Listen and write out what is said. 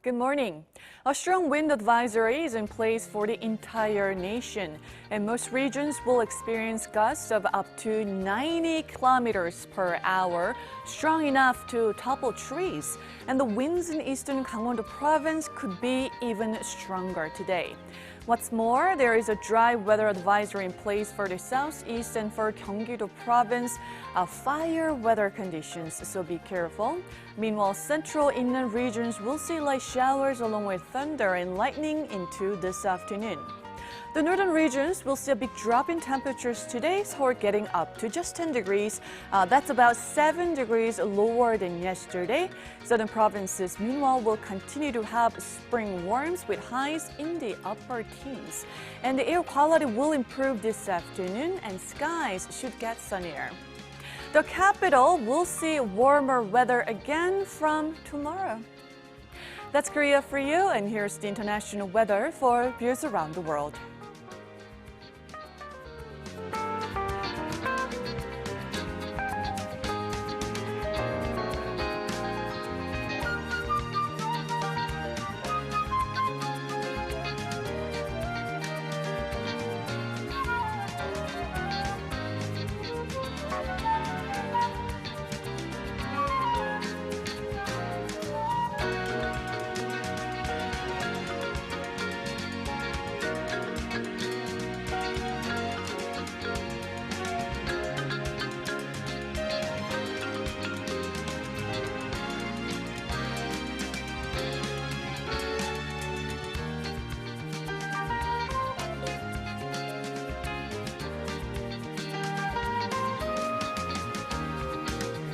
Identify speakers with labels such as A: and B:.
A: Good morning. A strong wind advisory is in place for the entire nation, and most regions will experience gusts of up to 90 kilometers per hour, strong enough to topple trees. And the winds in eastern Gangwon-do Province could be even stronger today. What's more, there is a dry weather advisory in place for the southeast and for Gyeonggi-do Province, fire weather conditions, so be careful. Meanwhile, central inland regions will see light showers along with thunder and lightning into this afternoon. The northern regions will see a big drop in temperatures today, Seoul getting up to just 10 degrees. That's about 7 degrees lower than yesterday. Southern provinces, meanwhile, will continue to have spring warms with highs in the upper teens. And the air quality will improve this afternoon, and skies should get sunnier. The capital will see warmer weather again from tomorrow. That's Korea for you, and here's the international weather for views around the world.